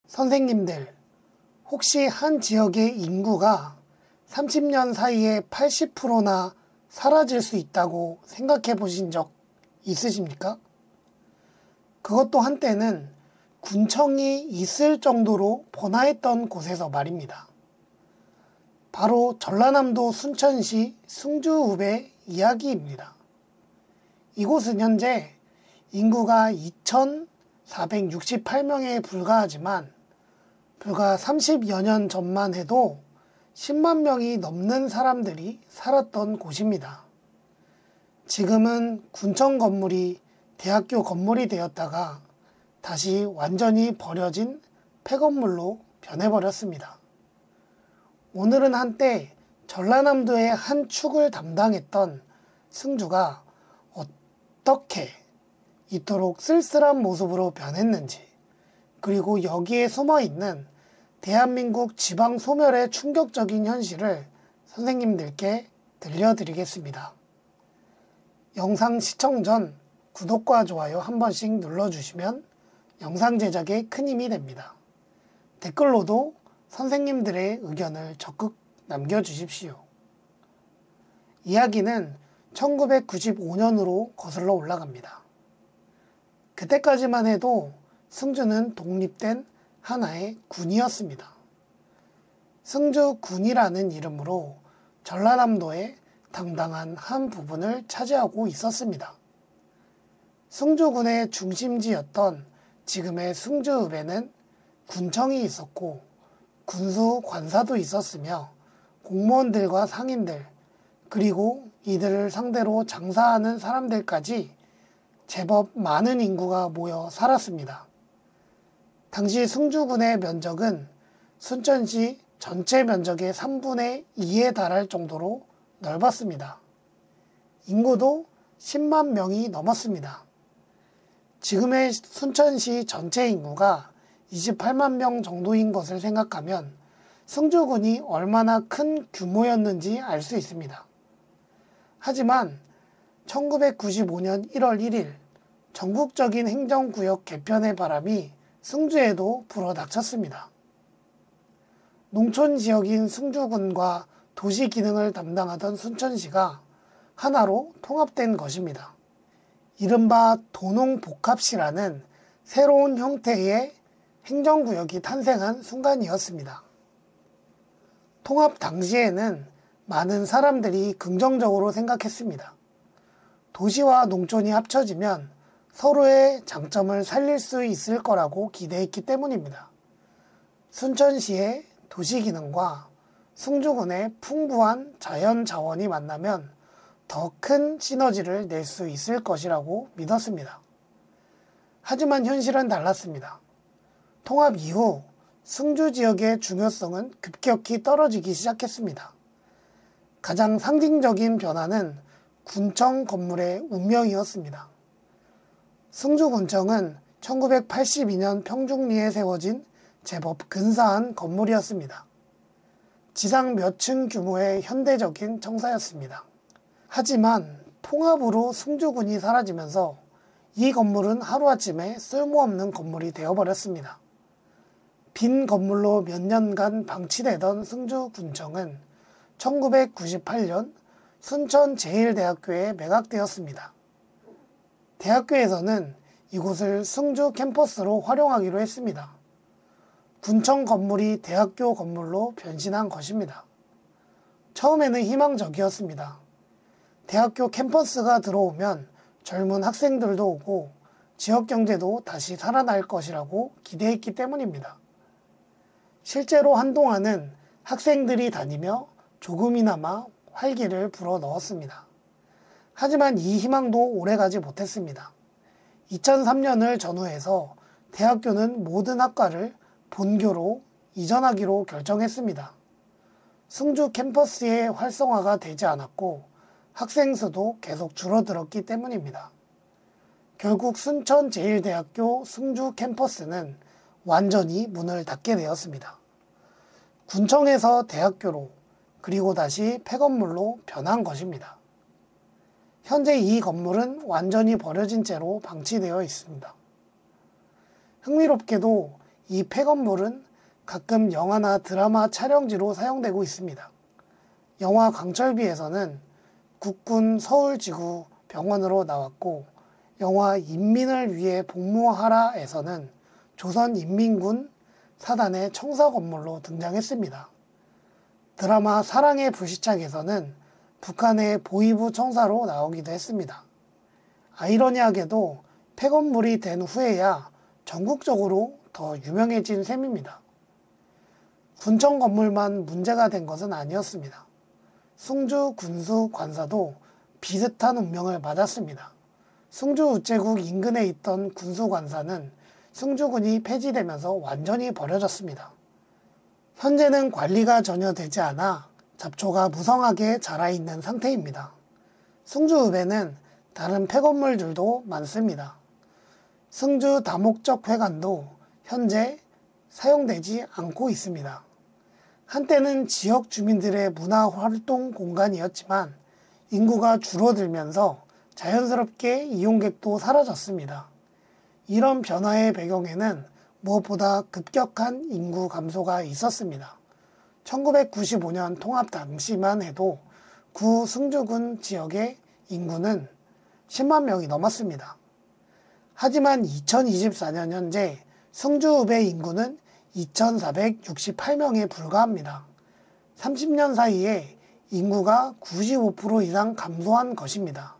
선생님들, 혹시 한 지역의 인구가 30년 사이에 80%나 사라질 수 있다고 생각해 보신 적 있으십니까? 그것도 한때는 군청이 있을 정도로 번화했던 곳에서 말입니다. 바로 전라남도 순천시 승주읍의 이야기입니다. 이곳은 현재 인구가 2,468명에 불과하지만 불과 30여 년 전만 해도 10만 명이 넘는 사람들이 살았던 곳입니다. 지금은 군청 건물이 대학교 건물이 되었다가 다시 완전히 버려진 폐건물로 변해버렸습니다. 오늘은 한때 전라남도의 한 축을 담당했던 승주가 어떻게 이토록 쓸쓸한 모습으로 변했는지, 그리고 여기에 숨어있는 대한민국 지방 소멸의 충격적인 현실을 선생님들께 들려드리겠습니다. 영상 시청 전 구독과 좋아요 한 번씩 눌러주시면 영상 제작에 큰 힘이 됩니다. 댓글로도 선생님들의 의견을 적극 남겨주십시오. 이야기는 1995년으로 거슬러 올라갑니다. 그때까지만 해도 승주는 독립된 하나의 군이었습니다. 승주군이라는 이름으로 전라남도의 당당한 한 부분을 차지하고 있었습니다. 승주군의 중심지였던 지금의 승주읍에는 군청이 있었고 군수 관사도 있었으며 공무원들과 상인들, 그리고 이들을 상대로 장사하는 사람들까지 제법 많은 인구가 모여 살았습니다. 당시 승주군의 면적은 순천시 전체 면적의 3분의 2에 달할 정도로 넓었습니다. 인구도 10만 명이 넘었습니다. 지금의 순천시 전체 인구가 28만 명 정도인 것을 생각하면 승주군이 얼마나 큰 규모였는지 알 수 있습니다. 하지만 1995년 1월 1일 전국적인 행정구역 개편의 바람이 승주에도 불어닥쳤습니다. 농촌 지역인 승주군과 도시 기능을 담당하던 순천시가 하나로 통합된 것입니다. 이른바 도농복합시라는 새로운 형태의 행정구역이 탄생한 순간이었습니다. 통합 당시에는 많은 사람들이 긍정적으로 생각했습니다. 도시와 농촌이 합쳐지면 서로의 장점을 살릴 수 있을 거라고 기대했기 때문입니다. 순천시의 도시 기능과 승주군의 풍부한 자연 자원이 만나면 더 큰 시너지를 낼 수 있을 것이라고 믿었습니다. 하지만 현실은 달랐습니다. 통합 이후 승주 지역의 중요성은 급격히 떨어지기 시작했습니다. 가장 상징적인 변화는 군청 건물의 운명이었습니다. 승주군청은 1982년 평중리에 세워진 제법 근사한 건물이었습니다. 지상 몇 층 규모의 현대적인 청사였습니다. 하지만 통합으로 승주군이 사라지면서 이 건물은 하루아침에 쓸모없는 건물이 되어버렸습니다. 빈 건물로 몇 년간 방치되던 승주군청은 1998년 순천제일대학교에 매각되었습니다. 대학교에서는 이곳을 승주 캠퍼스로 활용하기로 했습니다. 군청 건물이 대학교 건물로 변신한 것입니다. 처음에는 희망적이었습니다. 대학교 캠퍼스가 들어오면 젊은 학생들도 오고 지역 경제도 다시 살아날 것이라고 기대했기 때문입니다. 실제로 한동안은 학생들이 다니며 조금이나마 활기를 불어넣었습니다. 하지만 이 희망도 오래가지 못했습니다. 2003년을 전후해서 대학교는 모든 학과를 본교로 이전하기로 결정했습니다. 승주 캠퍼스의 활성화가 되지 않았고 학생 수도 계속 줄어들었기 때문입니다. 결국 순천제일대학교 승주 캠퍼스는 완전히 문을 닫게 되었습니다. 군청에서 대학교로, 그리고 다시 폐건물로 변한 것입니다. 현재 이 건물은 완전히 버려진 채로 방치되어 있습니다. 흥미롭게도 이 폐건물은 가끔 영화나 드라마 촬영지로 사용되고 있습니다. 영화 강철비에서는 국군 서울지구 병원으로 나왔고, 영화 인민을 위해 복무하라에서는 조선인민군 사단의 청사 건물로 등장했습니다. 드라마 사랑의 불시착에서는 북한의 보위부 청사로 나오기도 했습니다. 아이러니하게도 폐건물이 된 후에야 전국적으로 더 유명해진 셈입니다. 군청 건물만 문제가 된 것은 아니었습니다. 숭주 군수 관사도 비슷한 운명을 맞았습니다. 숭주 우체국 인근에 있던 군수 관사는 숭주군이 폐지되면서 완전히 버려졌습니다. 현재는 관리가 전혀 되지 않아 잡초가 무성하게 자라있는 상태입니다. 숭주읍에는 다른 폐건물들도 많습니다. 승주 다목적 회관도 현재 사용되지 않고 있습니다. 한때는 지역 주민들의 문화활동 공간이었지만 인구가 줄어들면서 자연스럽게 이용객도 사라졌습니다. 이런 변화의 배경에는 무엇보다 급격한 인구 감소가 있었습니다. 1995년 통합 당시만 해도 구 승주군 지역의 인구는 10만 명이 넘었습니다. 하지만 2024년 현재 승주읍의 인구는 2,468명에 불과합니다. 30년 사이에 인구가 95% 이상 감소한 것입니다.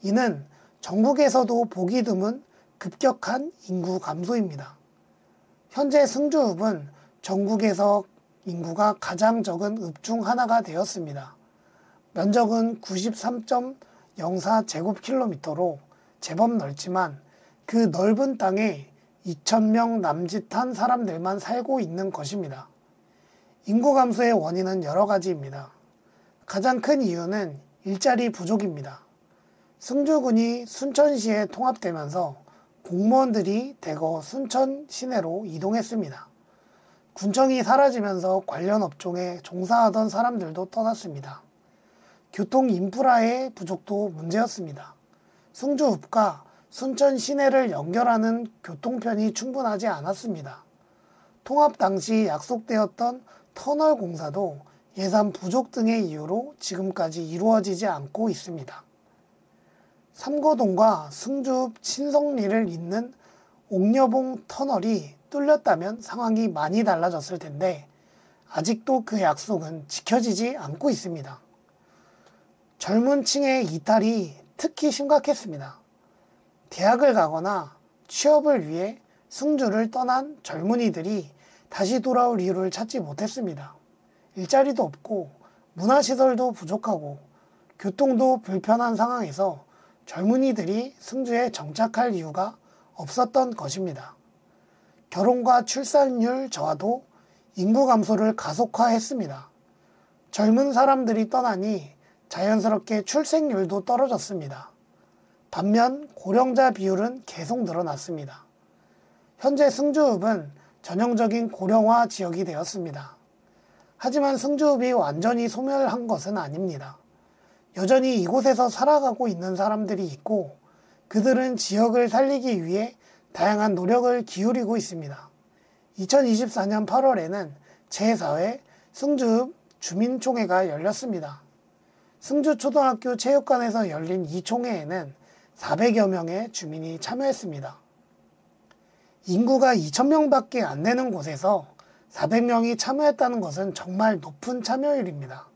이는 전국에서도 보기 드문 급격한 인구 감소입니다. 현재 승주읍은 전국에서 인구가 가장 적은 읍 중 하나가 되었습니다. 면적은 93.04제곱킬로미터로 제법 넓지만 그 넓은 땅에 2,000명 남짓한 사람들만 살고 있는 것입니다. 인구 감소의 원인은 여러 가지입니다. 가장 큰 이유는 일자리 부족입니다. 승주군이 순천시에 통합되면서 공무원들이 대거 순천 시내로 이동했습니다. 군청이 사라지면서 관련 업종에 종사하던 사람들도 떠났습니다. 교통 인프라의 부족도 문제였습니다. 승주읍과 순천 시내를 연결하는 교통편이 충분하지 않았습니다. 통합 당시 약속되었던 터널 공사도 예산 부족 등의 이유로 지금까지 이루어지지 않고 있습니다. 삼거동과 승주읍 신성리를 잇는 옥녀봉 터널이 뚫렸다면 상황이 많이 달라졌을 텐데 아직도 그 약속은 지켜지지 않고 있습니다. 젊은 층의 이탈이 특히 심각했습니다. 대학을 가거나 취업을 위해 승주를 떠난 젊은이들이 다시 돌아올 이유를 찾지 못했습니다. 일자리도 없고 문화시설도 부족하고 교통도 불편한 상황에서 젊은이들이 승주에 정착할 이유가 없었던 것입니다. 결혼과 출산율 저하도 인구 감소를 가속화했습니다. 젊은 사람들이 떠나니 자연스럽게 출생률도 떨어졌습니다. 반면 고령자 비율은 계속 늘어났습니다. 현재 승주읍은 전형적인 고령화 지역이 되었습니다. 하지만 승주읍이 완전히 소멸한 것은 아닙니다. 여전히 이곳에서 살아가고 있는 사람들이 있고 그들은 지역을 살리기 위해 다양한 노력을 기울이고 있습니다. 2024년 8월에는 제4회 승주읍 주민총회가 열렸습니다. 승주초등학교 체육관에서 열린 이 총회에는 400여 명의 주민이 참여했습니다. 인구가 2,000명밖에 안 되는 곳에서 400명이 참여했다는 것은 정말 높은 참여율입니다.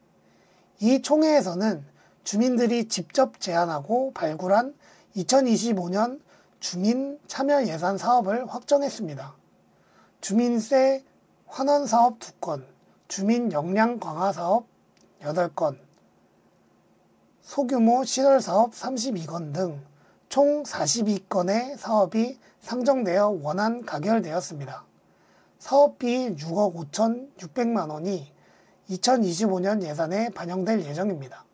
이 총회에서는 주민들이 직접 제안하고 발굴한 2025년 주민 참여 예산 사업을 확정했습니다. 주민세 환원 사업 2건, 주민 역량 강화 사업 8건, 소규모 시설 사업 32건 등 총 42건의 사업이 상정되어 원안 가결되었습니다. 사업비 6억 5,600만 원이 2025년 예산에 반영될 예정입니다.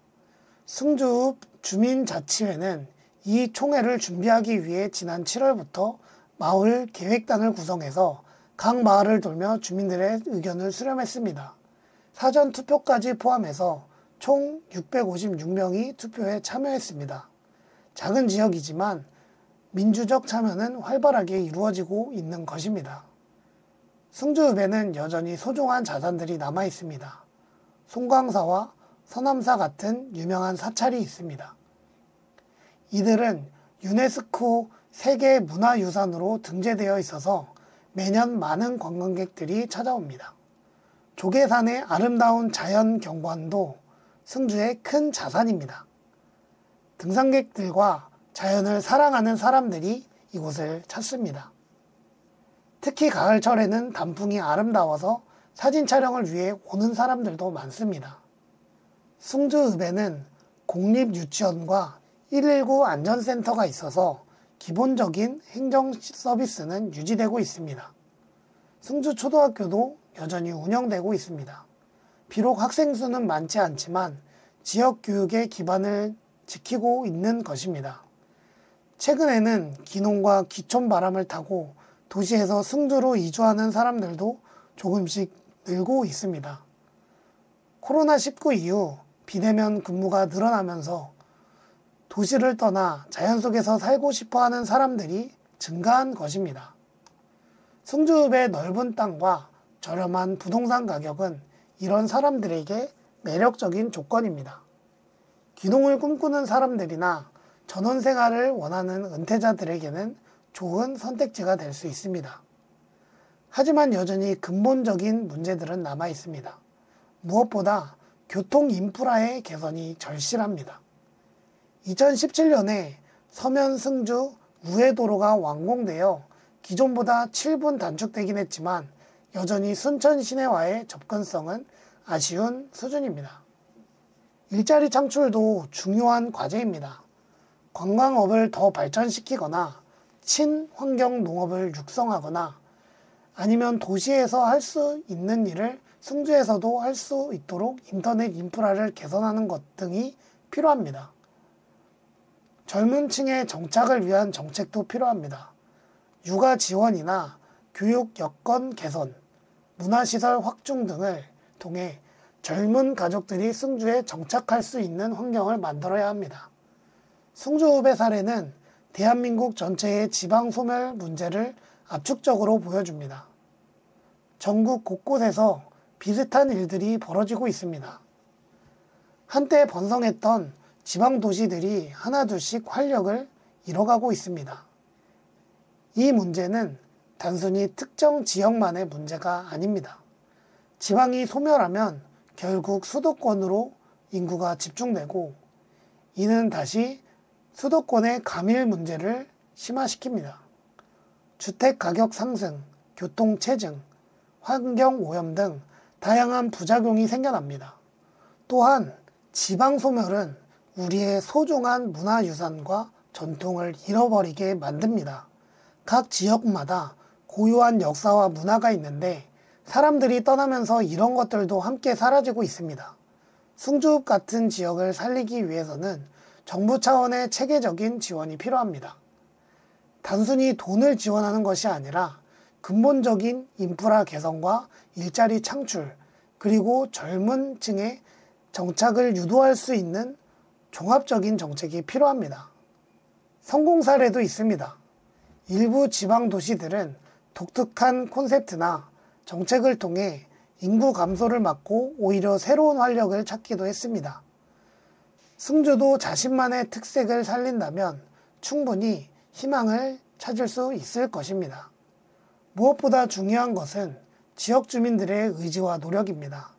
승주읍 주민자치회는 이 총회를 준비하기 위해 지난 7월부터 마을 계획단을 구성해서 각 마을을 돌며 주민들의 의견을 수렴했습니다. 사전 투표까지 포함해서 총 656명이 투표에 참여했습니다. 작은 지역이지만 민주적 참여는 활발하게 이루어지고 있는 것입니다. 승주읍에는 여전히 소중한 자산들이 남아 있습니다. 송광사와 서남사 같은 유명한 사찰이 있습니다. 이들은 유네스코 세계 문화유산으로 등재되어 있어서 매년 많은 관광객들이 찾아옵니다. 조계산의 아름다운 자연 경관도 승주의 큰 자산입니다. 등산객들과 자연을 사랑하는 사람들이 이곳을 찾습니다. 특히 가을철에는 단풍이 아름다워서 사진 촬영을 위해 오는 사람들도 많습니다. 승주읍에는 공립유치원과 119 안전센터가 있어서 기본적인 행정 서비스는 유지되고 있습니다. 승주초등학교도 여전히 운영되고 있습니다. 비록 학생 수는 많지 않지만 지역 교육의 기반을 지키고 있는 것입니다. 최근에는 기농과 기촌 바람을 타고 도시에서 승주로 이주하는 사람들도 조금씩 늘고 있습니다. 코로나19 이후 비대면 근무가 늘어나면서 도시를 떠나 자연 속에서 살고 싶어 하는 사람들이 증가한 것입니다. 승주읍의 넓은 땅과 저렴한 부동산 가격은 이런 사람들에게 매력적인 조건입니다. 귀농을 꿈꾸는 사람들이나 전원생활을 원하는 은퇴자들에게는 좋은 선택지가 될 수 있습니다. 하지만 여전히 근본적인 문제들은 남아 있습니다. 무엇보다 교통 인프라의 개선이 절실합니다. 2017년에 서면 승주 우회도로가 완공되어 기존보다 7분 단축되긴 했지만 여전히 순천 시내와의 접근성은 아쉬운 수준입니다. 일자리 창출도 중요한 과제입니다. 관광업을 더 발전시키거나 친환경 농업을 육성하거나 아니면 도시에서 할 수 있는 일을 승주에서도 할 수 있도록 인터넷 인프라를 개선하는 것 등이 필요합니다. 젊은 층의 정착을 위한 정책도 필요합니다. 육아 지원이나 교육 여건 개선, 문화시설 확충 등을 통해 젊은 가족들이 승주에 정착할 수 있는 환경을 만들어야 합니다. 승주읍의 사례는 대한민국 전체의 지방 소멸 문제를 압축적으로 보여줍니다. 전국 곳곳에서 비슷한 일들이 벌어지고 있습니다. 한때 번성했던 지방 도시들이 하나둘씩 활력을 잃어가고 있습니다. 이 문제는 단순히 특정 지역만의 문제가 아닙니다. 지방이 소멸하면 결국 수도권으로 인구가 집중되고 이는 다시 수도권의 가밀 문제를 심화시킵니다. 주택 가격 상승, 교통 체증, 환경 오염 등 다양한 부작용이 생겨납니다. 또한 지방 소멸은 우리의 소중한 문화유산과 전통을 잃어버리게 만듭니다. 각 지역마다 고유한 역사와 문화가 있는데 사람들이 떠나면서 이런 것들도 함께 사라지고 있습니다. 승주읍 같은 지역을 살리기 위해서는 정부 차원의 체계적인 지원이 필요합니다. 단순히 돈을 지원하는 것이 아니라 근본적인 인프라 개선과 일자리 창출, 그리고 젊은 층의 정착을 유도할 수 있는 종합적인 정책이 필요합니다. 성공 사례도 있습니다. 일부 지방 도시들은 독특한 콘셉트나 정책을 통해 인구 감소를 막고 오히려 새로운 활력을 찾기도 했습니다. 승주도 자신만의 특색을 살린다면 충분히 희망을 찾을 수 있을 것입니다. 무엇보다 중요한 것은 지역 주민들의 의지와 노력입니다.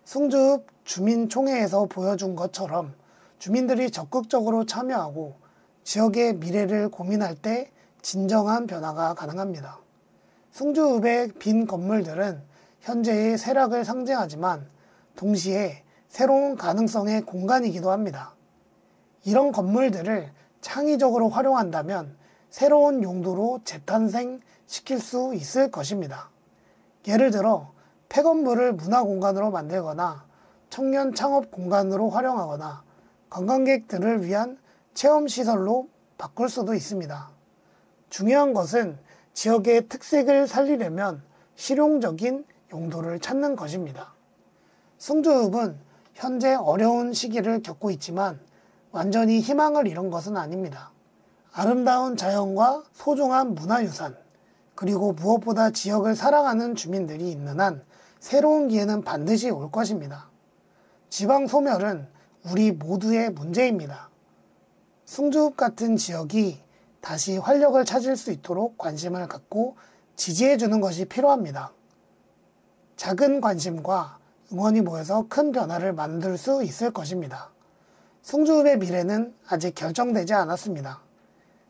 승주읍 주민총회에서 보여준 것처럼 주민들이 적극적으로 참여하고 지역의 미래를 고민할 때 진정한 변화가 가능합니다. 승주읍의 빈 건물들은 현재의 쇠락을 상징하지만 동시에 새로운 가능성의 공간이기도 합니다. 이런 건물들을 창의적으로 활용한다면 새로운 용도로 재탄생시킬 수 있을 것입니다. 예를 들어 폐건물을 문화공간으로 만들거나 청년 창업 공간으로 활용하거나 관광객들을 위한 체험시설로 바꿀 수도 있습니다. 중요한 것은 지역의 특색을 살리려면 실용적인 용도를 찾는 것입니다. 승주읍은 현재 어려운 시기를 겪고 있지만 완전히 희망을 잃은 것은 아닙니다. 아름다운 자연과 소중한 문화유산, 그리고 무엇보다 지역을 사랑하는 주민들이 있는 한 새로운 기회는 반드시 올 것입니다. 지방 소멸은 우리 모두의 문제입니다. 승주읍 같은 지역이 다시 활력을 찾을 수 있도록 관심을 갖고 지지해주는 것이 필요합니다. 작은 관심과 응원이 모여서 큰 변화를 만들 수 있을 것입니다. 승주읍의 미래는 아직 결정되지 않았습니다.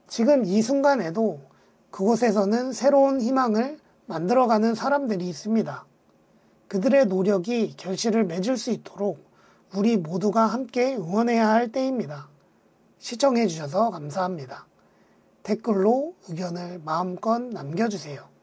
지금 이 순간에도 그곳에서는 새로운 희망을 만들어가는 사람들이 있습니다. 그들의 노력이 결실을 맺을 수 있도록 우리 모두가 함께 응원해야 할 때입니다. 시청해주셔서 감사합니다. 댓글로 의견을 마음껏 남겨주세요.